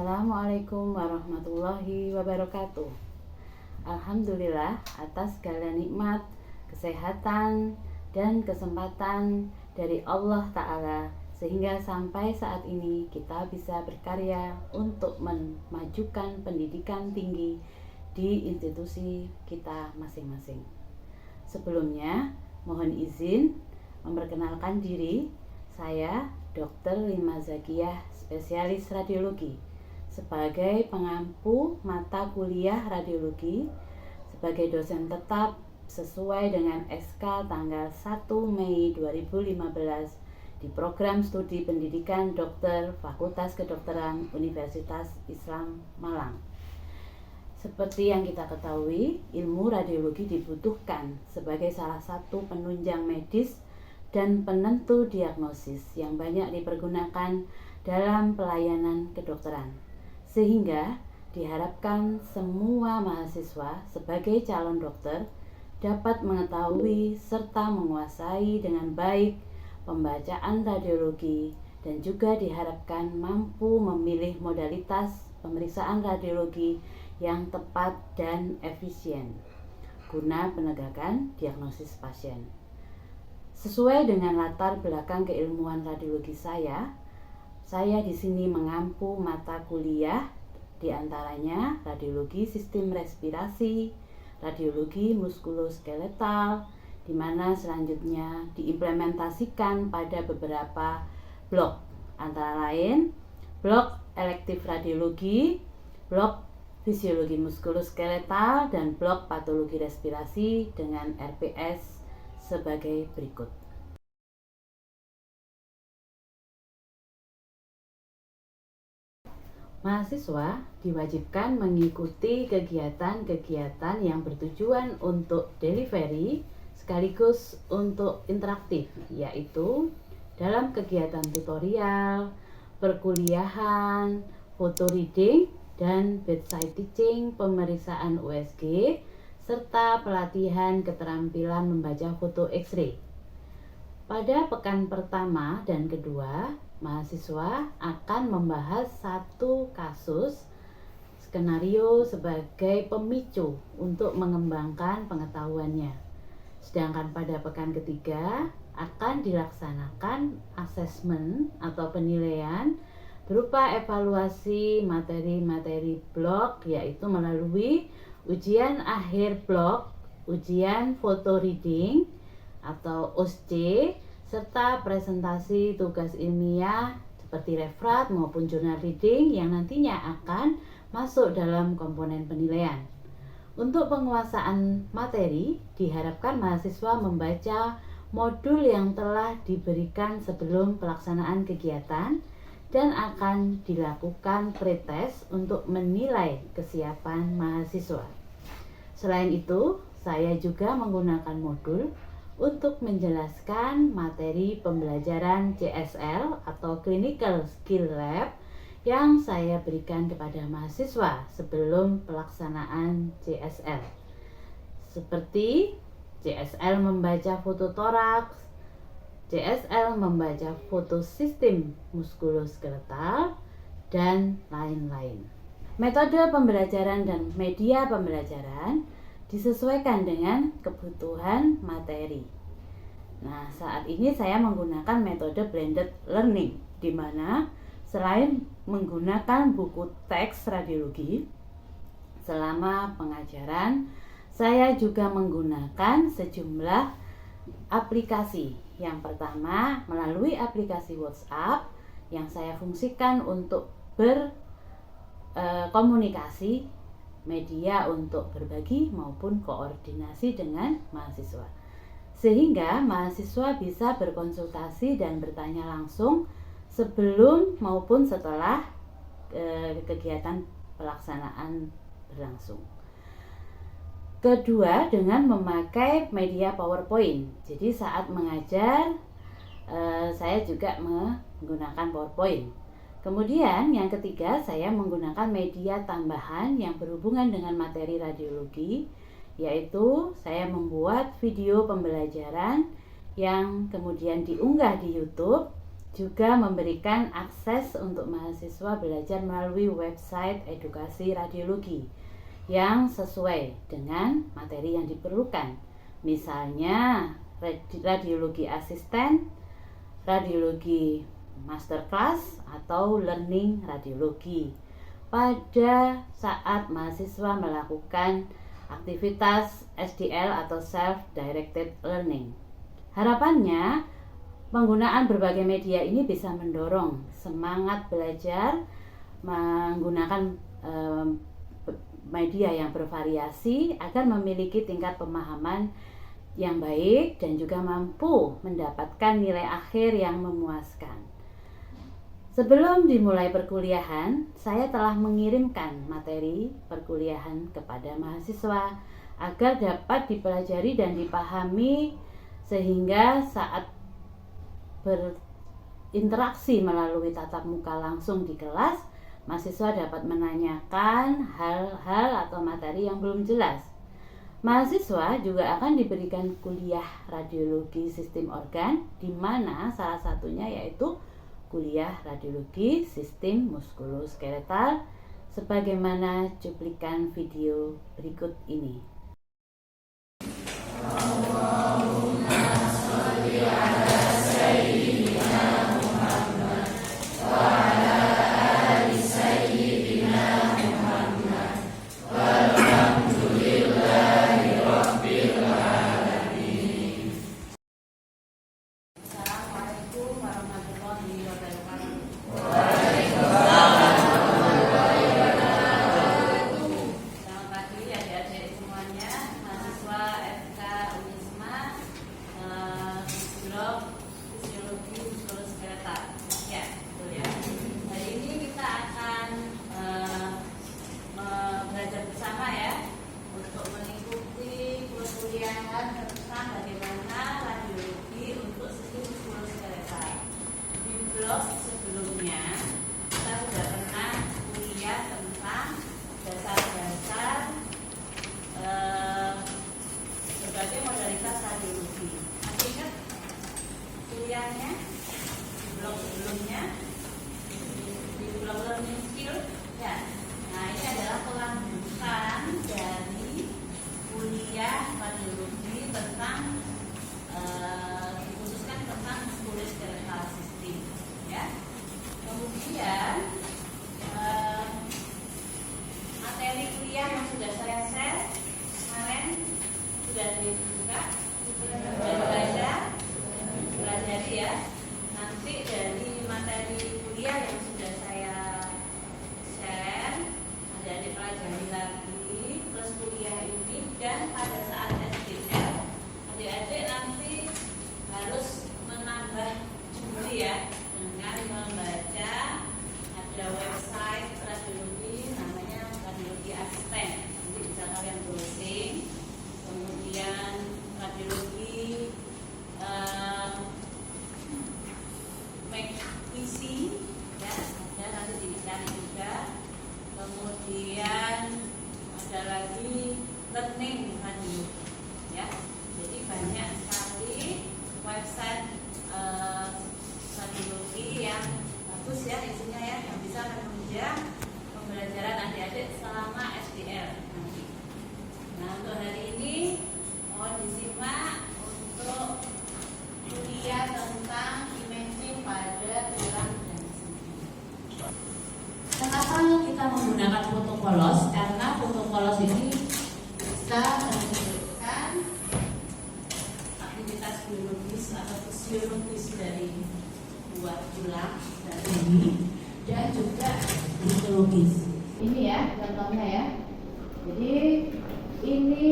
Assalamualaikum warahmatullahi wabarakatuh. Alhamdulillah atas segala nikmat, kesehatan, dan kesempatan dari Allah Ta'ala, sehingga sampai saat ini kita bisa berkarya untuk memajukan pendidikan tinggi di institusi kita masing-masing. Sebelumnya, mohon izin memperkenalkan diri. Saya Dr. Lima Zakiyah, spesialis radiologi, sebagai pengampu mata kuliah radiologi, sebagai dosen tetap sesuai dengan SK tanggal 1 Mei 2015 di program studi pendidikan dokter Fakultas Kedokteran Universitas Islam Malang. Seperti yang kita ketahui, ilmu radiologi dibutuhkan sebagai salah satu penunjang medis dan penentu diagnosis yang banyak dipergunakan dalam pelayanan kedokteran, sehingga diharapkan semua mahasiswa sebagai calon dokter dapat mengetahui serta menguasai dengan baik pembacaan radiologi, dan juga diharapkan mampu memilih modalitas pemeriksaan radiologi yang tepat dan efisien guna penegakan diagnosis pasien. Sesuai dengan latar belakang keilmuan radiologi saya di sini mengampu mata kuliah diantaranya radiologi sistem respirasi, radiologi muskuloskeletal, di mana selanjutnya diimplementasikan pada beberapa blok, antara lain blok elektif radiologi, blok fisiologi muskuloskeletal, dan blok patologi respirasi dengan RPS sebagai berikut. Mahasiswa diwajibkan mengikuti kegiatan-kegiatan yang bertujuan untuk delivery sekaligus untuk interaktif, yaitu dalam kegiatan tutorial, perkuliahan, photo reading, dan bedside teaching, pemeriksaan USG, serta pelatihan keterampilan membaca foto X-ray. Pada pekan pertama dan kedua, mahasiswa akan membahas satu kasus skenario sebagai pemicu untuk mengembangkan pengetahuannya. Sedangkan pada pekan ketiga akan dilaksanakan asesmen atau penilaian berupa evaluasi materi-materi blok, yaitu melalui ujian akhir blok, ujian photo reading atau OSC, serta presentasi tugas ilmiah seperti referat maupun jurnal reading yang nantinya akan masuk dalam komponen penilaian. Untuk penguasaan materi, diharapkan mahasiswa membaca modul yang telah diberikan sebelum pelaksanaan kegiatan dan akan dilakukan pretest untuk menilai kesiapan mahasiswa. Selain itu, saya juga menggunakan modul untuk menjelaskan materi pembelajaran CSL atau Clinical Skill Lab yang saya berikan kepada mahasiswa sebelum pelaksanaan CSL, seperti CSL membaca foto toraks, CSL membaca foto sistem muskuloskeletal, dan lain-lain. Metode pembelajaran dan media pembelajaran disesuaikan dengan kebutuhan materi. Nah, saat ini saya menggunakan metode blended learning, di mana selain menggunakan buku teks radiologi selama pengajaran, saya juga menggunakan sejumlah aplikasi. Yang pertama, melalui aplikasi WhatsApp yang saya fungsikan untuk berkomunikasi, media untuk berbagi maupun koordinasi dengan mahasiswa, sehingga mahasiswa bisa berkonsultasi dan bertanya langsung sebelum maupun setelah kegiatan pelaksanaan berlangsung. Kedua, dengan memakai media PowerPoint. Jadi saat mengajar, saya juga menggunakan PowerPoint. Kemudian yang ketiga, saya menggunakan media tambahan yang berhubungan dengan materi radiologi, yaitu saya membuat video pembelajaran yang kemudian diunggah di YouTube juga memberikan akses untuk mahasiswa belajar melalui website edukasi radiologi yang sesuai dengan materi yang diperlukan. Misalnya radiologi asisten, radiologi masterclass, atau learning radiologi pada saat mahasiswa melakukan aktivitas SDL atau self-directed learning. Harapannya penggunaan berbagai media ini bisa mendorong semangat belajar menggunakan media yang bervariasi agar memiliki tingkat pemahaman yang baik dan juga mampu mendapatkan nilai akhir yang memuaskan. Sebelum dimulai perkuliahan, saya telah mengirimkan materi perkuliahan kepada mahasiswa agar dapat dipelajari dan dipahami sehingga saat berinteraksi melalui tatap muka langsung di kelas, mahasiswa dapat menanyakan hal-hal atau materi yang belum jelas. Mahasiswa juga akan diberikan kuliah radiologi sistem organ, di mana salah satunya yaitu kuliah radiologi sistem muskuloskeletal, sebagaimana cuplikan video berikut ini. Sebelumnya kita sudah pernah kuliah tentang dasar-dasar berbagai modalitas radiologi. Masih ingat kuliahnya di blog sebelumnya, di blog learning skill ya. Nah, ini adalah kelanjutan dari kuliah radiologi tentang dikhususkan tentang muskuloskeletal sistem ya. Kemudian materi kuliah yang sudah saya share kemarin sudah dibuka, sudah dibaca, pelajari ya. Nanti dari materi kuliah yang sudah saya share ada dipelajari lagi plus kuliah ini, dan pada saat SDL adik-adik nanti harus menambah jumlah ya dengan membaca, ada website radiologi namanya radiologi asisten, nanti bisa kalian browsing. Kemudian radiologi PC ya, ada nanti dicari juga. Kemudian ada lagi learning radiologi ya. Jadi banyak sekali website radiologi yang bagus ya isinya ya, yang bisa menunjang pembelajaran adik-adik selama SDL nanti. Nah, untuk hari ini mohon disimak untuk kuliah tentang imaging pada tulang dan sendi. Kenapa kita menggunakan fotokolos? Karena fotokolos ini bisa menunjukkan aktivitas biologis atau fisiologis dari buat tulang dan sendi dan juga histologis. Ini ya contohnya ya. Jadi ini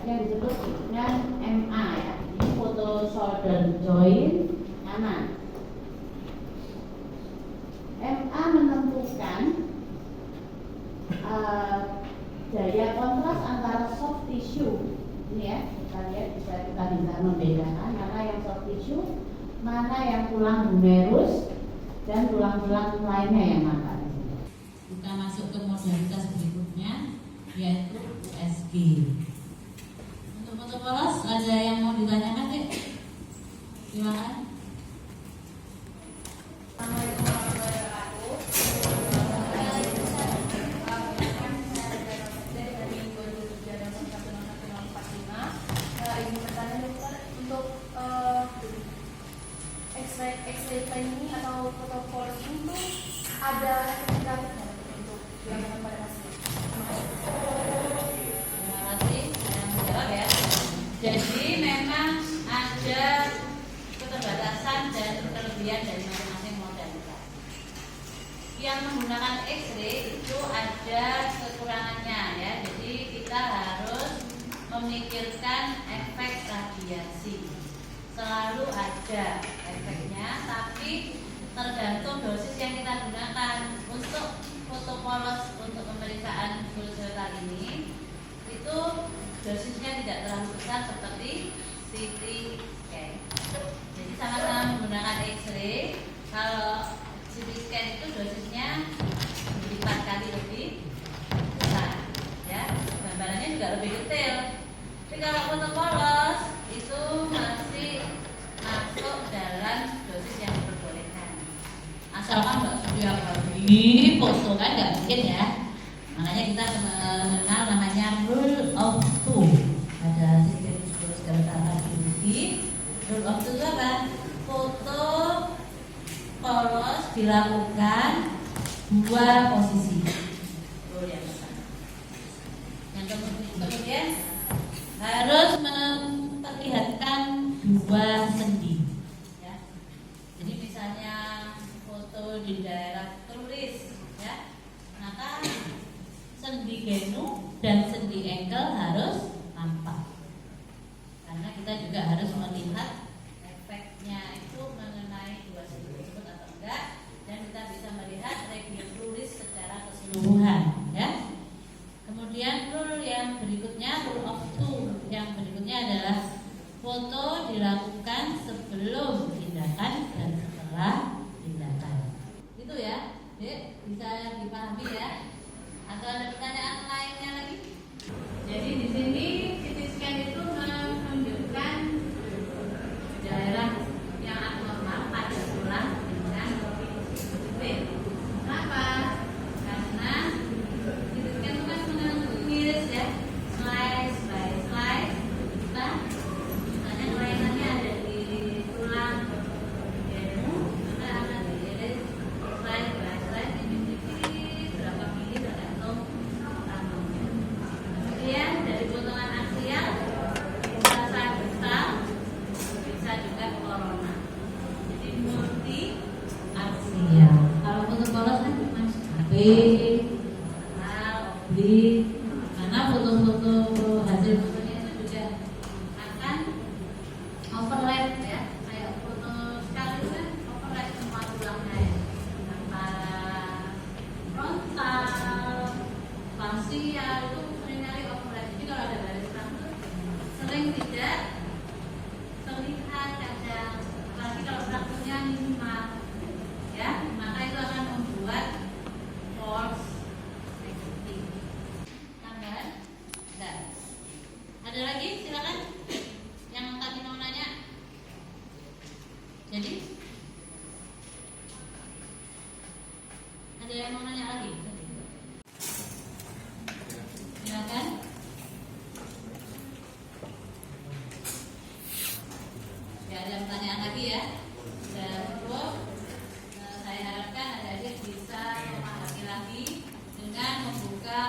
yang disebut dengan MA ya. Ini foto shoulder joint kanan. MA menentukan daya kontras antara soft tissue. Ini ya, kita lihat kita bisa membedakan mana yang soft tissue, mana yang tulang humerus, dan tulang-tulang lainnya yang mana. Kita masuk ke modalitas berikutnya, yaitu USG. Untuk fotokolos ada yang mau ditanyakan, Dek? Gimana? ini bertanya dokter untuk X-ray plan ini atau protokol ini tuh ada efek negatifnya untuk dilakukan pada pasien. Terima kasih, saya menjawab ya. Jadi memang ada keterbatasan dan kelebihan dari masing-masing modalitas. Yang menggunakan X-ray itu ada kekurangannya ya. Jadi kita harus memikirkan efek radiasi. Selalu ada efeknya, tapi tergantung dosis yang kita gunakan. Untuk foto polos untuk pemeriksaan pulus vital ini itu dosisnya tidak terlalu besar seperti CT scan. Jadi sama-sama menggunakan X-ray. Kalau CT scan itu dosisnya 4 kali lebih besar, ya. Gambarannya juga lebih detail. Tapi kalau foto polos itu masih masuk dalam dosis yang diperbolehkan. Asalkan nggak setiap hari foto kan nggak mungkin ya. Makanya kita mengenal namanya rule of two. Ada sistem psikologis kedokteran klinis. Rule of two itu apa? Foto polos dilakukan 2 posisi. Rule yang pertama. Yang kemudian harus memperlihatkan 2 sendi. Ya. Jadi misalnya foto di daerah tulis, ya, maka sendi genu dan sendi ankle harus tampak. Karena kita juga harus melihat efeknya itu mengenai 2 sendi tersebut atau enggak, dan kita bisa melihat region tulis secara keseluruhan, ya. Kemudian rule yang berikutnya, rule of two yang berikutnya adalah foto dilakukan sebelum tindakan dan setelah tindakan. Itu ya, Dek, bisa dipahami ya? Atau ada pertanyaan lainnya lagi? Jadi di sini CT scan itu menunjukkan daerah yang abnormal pada tulang dengan split. Kenapa? Karena CT scan itu kan menulis ya, slice by slice. Kita misalnya kelainannya ada di tulang genu, maka akan dilihat slice by slice ini berapa mili tergantung tanggalnya. Kemudian dari potongan aksial bisa cytosol, bisa juga corona. Jadi multi aksial. Kalau foto polos kan mas HP, oblik, karena foto-foto hasil fotonya itu juga akan overlap ya. Kayak foto sekali kan overlap semua tulangnya ya. Antara frontal, facial itu seringkali overlap. Jadi kalau ada garis rambut sering tidak terlihat kadang, apalagi kalau rambutnya minimal ya, maka itu akan membuat false negative. Tambahan? Enggak. Ada lagi? Silakan. Yang tadi mau nanya. Jadi ada yang mau nanya lagi? Silakan. Ya, ada pertanyaan lagi ya. Sudah cukup. Saya harapkan adik-adik bisa memahami lagi dengan membuka